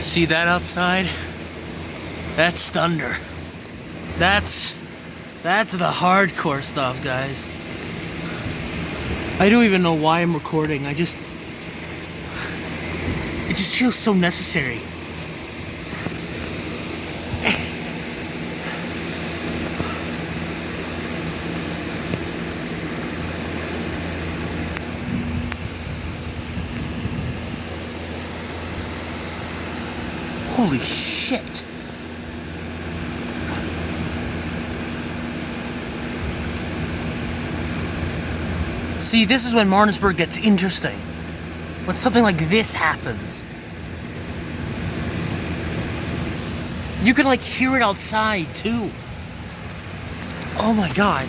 See that outside? That's thunder. That's the hardcore stuff, guys. I don't even know why I'm recording. It just feels so necessary. Holy shit. See, this is when Martinsburg gets interesting. When something like this happens. You could like hear it outside too. Oh my god.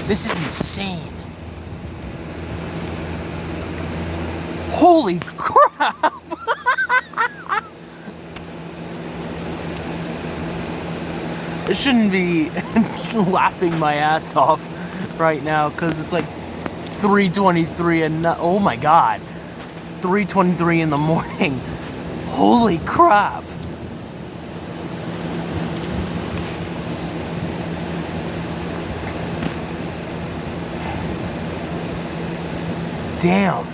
This is insane. Holy crap! I shouldn't be laughing my ass off right now because it's like 3:23 and oh my god. It's 3:23 in the morning. Holy crap. Damn.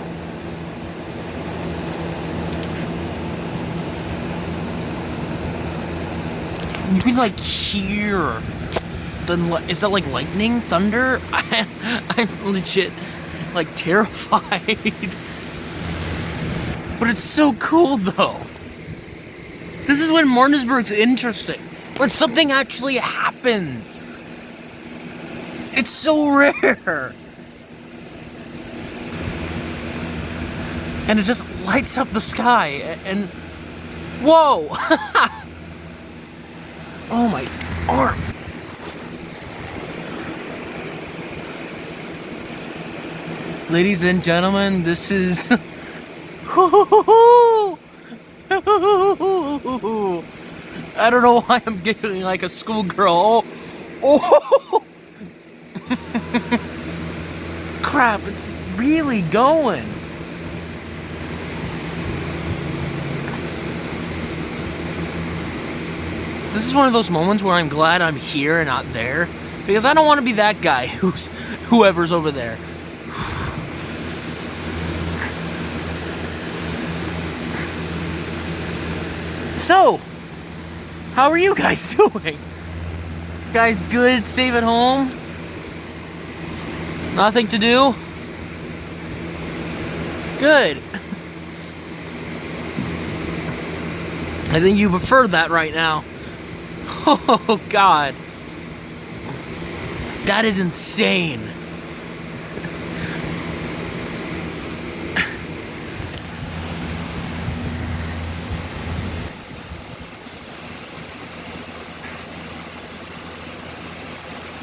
You can like hear the, is that like lightning, thunder? I'm legit like terrified. But it's so cool though. This is when Martinsburg's interesting. When something actually happens. It's so rare. And it just lights up the sky, and whoa! Oh my arm! Ladies and gentlemen, this is I don't know why I'm giggling like a schoolgirl. Oh! Crap, it's really going. This is one of those moments where I'm glad I'm here and not there, because I don't want to be that guy whoever's over there. So, how are you guys doing? Guys good, safe at home? Nothing to do? Good. I think you prefer that right now. Oh god. That is insane.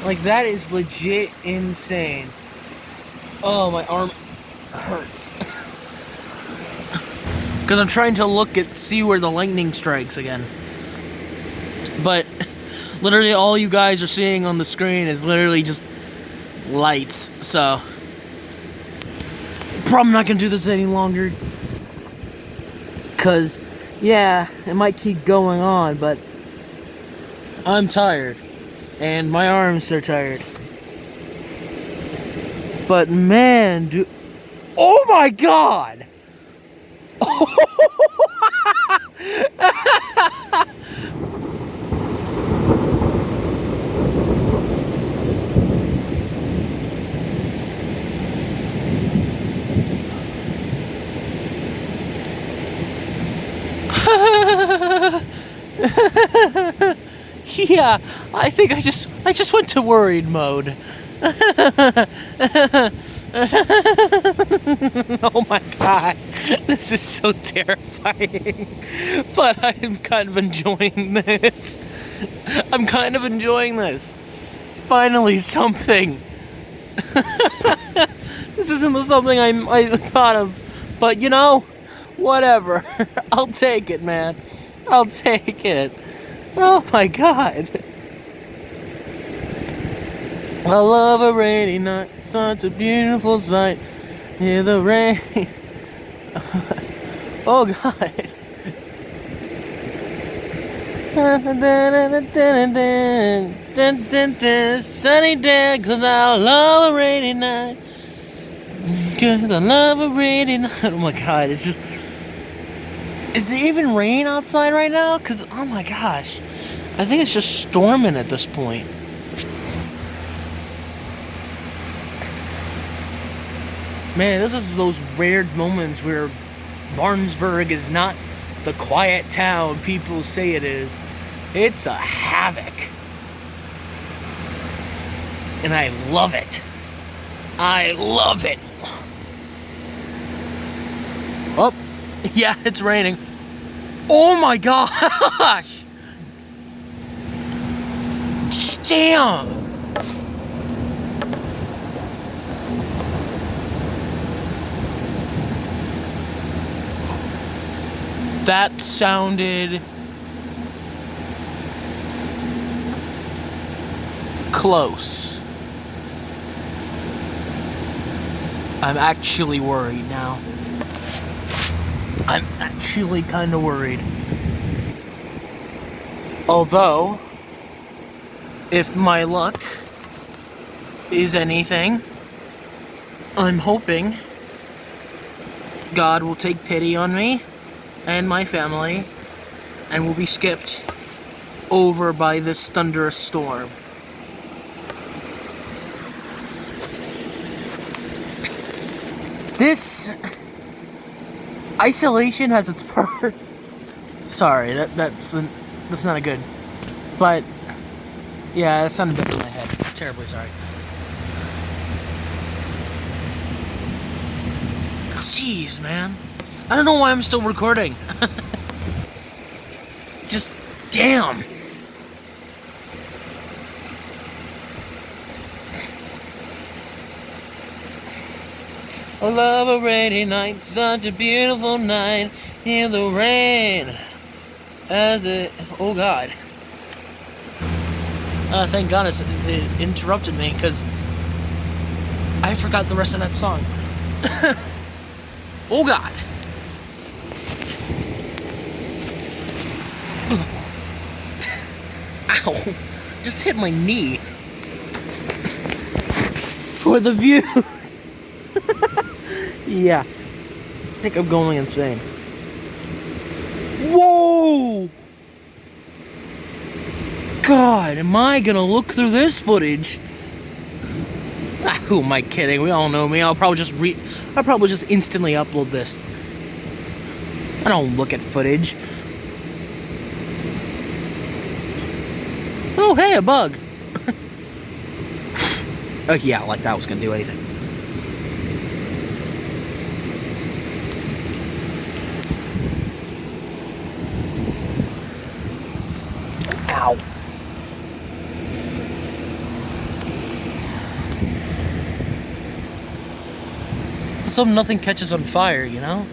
Like that is legit insane. Oh, my arm hurts. Cuz I'm trying to see where the lightning strikes again. But literally all you guys are seeing on the screen is literally just lights. So probably not gonna do this any longer, cause yeah, it might keep going on, but I'm tired and my arms are tired. But man, dude, oh my god. Yeah, I think I just went to worried mode. Oh my god, this is so terrifying. But I'm kind of enjoying this. I'm kind of enjoying this. Finally, something. This isn't something I thought of, but you know, Whatever. I'll take it, man. I'll take it. Oh my god. I love a rainy night, such a beautiful sight. Hear the rain. Oh god. Sunny day, 'cause I love a rainy night. 'Cause I love a rainy night. Oh my god, it's just... Is there even rain outside right now? 'Cause, oh my gosh. I think it's just storming at this point. Man, this is those rare moments where Martinsburg is not the quiet town people say it is. It's a havoc. And I love it. I love it. Oh, yeah, it's raining. Oh my gosh! Damn! That sounded close. I'm actually worried now. I'm actually kind of worried. Although, if my luck is anything, I'm hoping God will take pity on me and my family, and will be skipped over by this thunderous storm. This isolation has its part. Sorry, that's not a good. But yeah, that sounded big in my head. Terribly sorry. Jeez, man. I don't know why I'm still recording. Just damn. I love a rainy night, such a beautiful night. Hear the rain as it. Oh God. Thank God it interrupted me, because I forgot the rest of that song. Oh God. Ow. Just hit my knee. For the views. Yeah. I think I'm going insane. Whoa! God, am I gonna look through this footage? Who am I kidding? We all know me. I'll probably just instantly upload this. I don't look at footage. Oh, hey, a bug. Oh yeah, like that was gonna do anything. Ow. So nothing catches on fire, you know?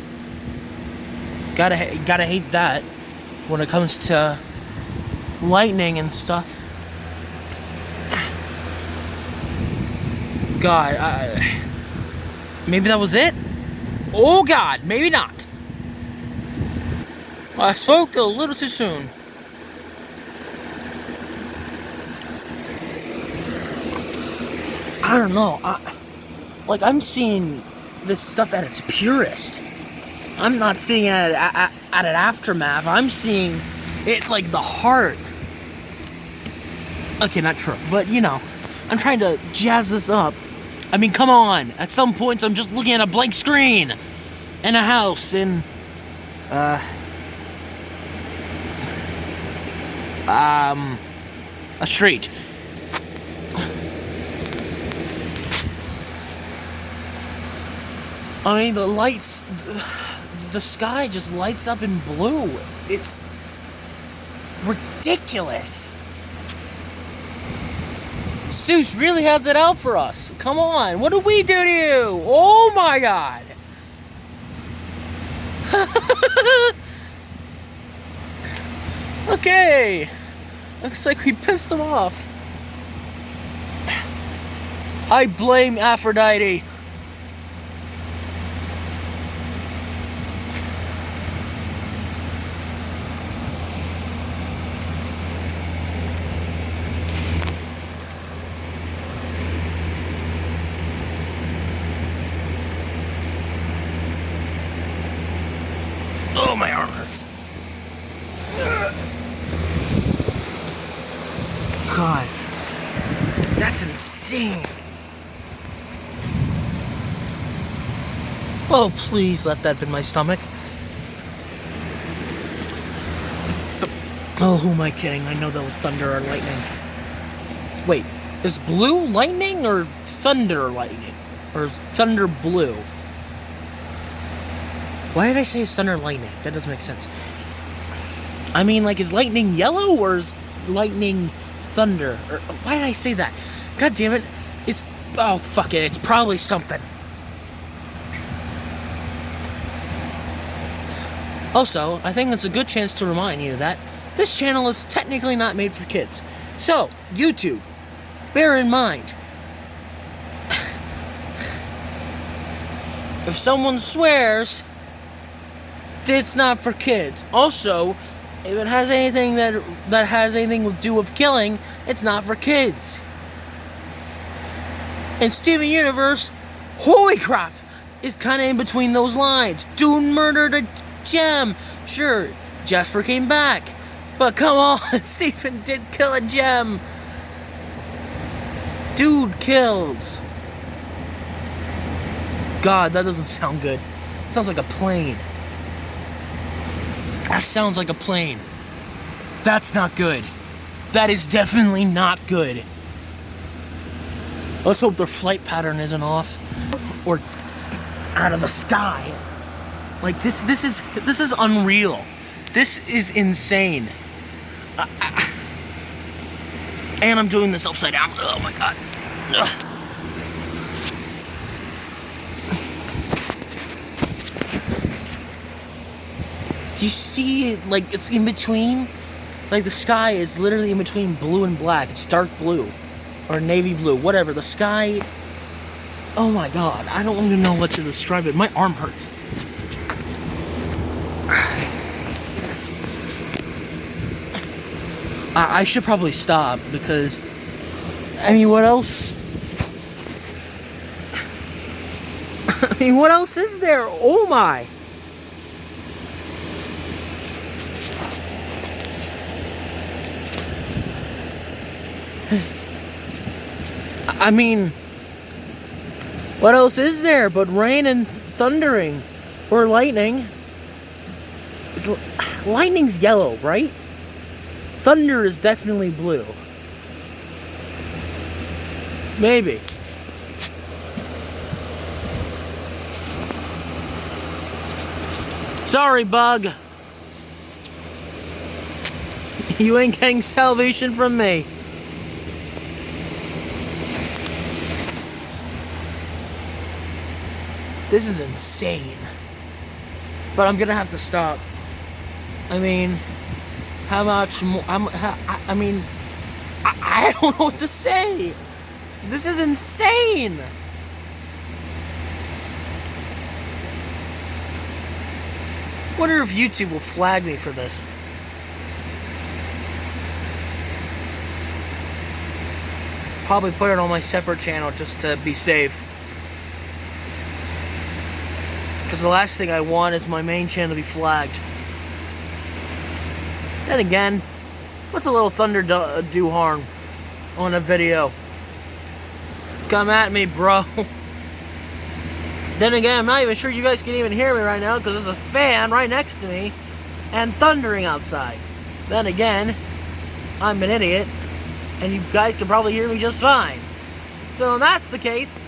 Gotta hate that when it comes to lightning and stuff. God, maybe that was it? Oh God, maybe not. I spoke a little too soon. I don't know. I'm seeing this stuff at its purest. I'm not seeing it at an aftermath. I'm seeing it like the heart. Okay, not true, but you know, I'm trying to jazz this up. I mean, come on. At some points, I'm just looking at a blank screen in a house in a street. I mean, the lights, the sky just lights up in blue. It's ridiculous. Zeus really has it out for us. Come on, what did we do to you? Oh my God. Okay. Looks like we pissed him off. I blame Aphrodite. Oh, my arm hurts. God, that's insane. Oh, please let that be my stomach. Oh, who am I kidding? I know that was thunder or lightning. Wait, is blue lightning or thunder lightning? Or thunder blue? Why did I say it's thunder lightning? That doesn't make sense. I mean, like, is lightning yellow or is lightning thunder? Or, why did I say that? God damn it. It's... Oh, fuck it. It's probably something. Also, I think it's a good chance to remind you that this channel is technically not made for kids. So, YouTube, bear in mind, if someone swears, it's not for kids. Also, if it has anything that has anything to do with killing, it's not for kids. And Steven Universe, holy crap, is kind of in between those lines. Dude murdered a gem. Sure, Jasper came back. But come on, Steven did kill a gem. Dude kills. God, that doesn't sound good. It sounds like a plane. That sounds like a plane. That's not good. That is definitely not good. Let's hope their flight pattern isn't off. Or out of the sky. Like, this is unreal. This is insane. And I'm doing this upside down. Oh my god. Ugh. Do you see it? Like, it's in between? Like, the sky is literally in between blue and black. It's dark blue. Or navy blue. Whatever. The sky... Oh my god. I don't even know what to describe it. My arm hurts. I should probably stop because... I mean, what else? I mean, what else is there? Oh my... I mean, what else is there but rain and thundering or lightning? Lightning's yellow, right? Thunder is definitely blue. Maybe. Sorry, bug. You ain't getting salvation from me. This is insane. But I'm gonna have to stop. I mean, how much more? I mean, I don't know what to say. This is insane. Wonder if YouTube will flag me for this. Probably put it on my separate channel just to be safe. Because the last thing I want is my main channel to be flagged. Then again, what's a little thunder do harm on a video? Come at me, bro. Then again, I'm not even sure you guys can even hear me right now because there's a fan right next to me and thundering outside. Then again, I'm an idiot and you guys can probably hear me just fine. So if that's the case,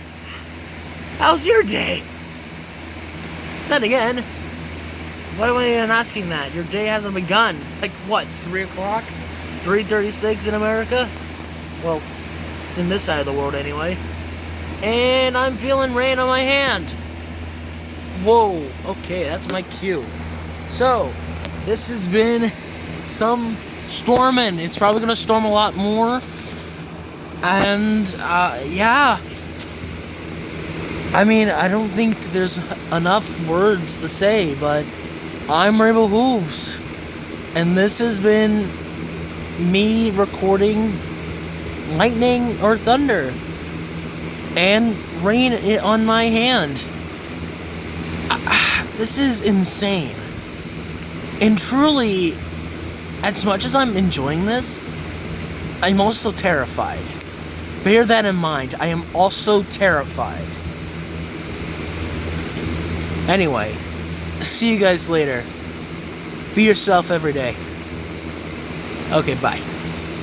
how's your day? Then again, why am I even asking that? Your day hasn't begun. It's like, what, 3 o'clock? 3:36 in America? Well, in this side of the world anyway. And I'm feeling rain on my hand. Whoa, okay, that's my cue. So, this has been some storming. It's probably gonna storm a lot more. And, yeah. I mean, I don't think there's enough words to say, but I'm Rainbow Hooves. And this has been me recording lightning or thunder and rain on my hand. This is insane. And truly, as much as I'm enjoying this, I'm also terrified. Bear that in mind. I am also terrified. Anyway, see you guys later. Be yourself every day. Okay, bye.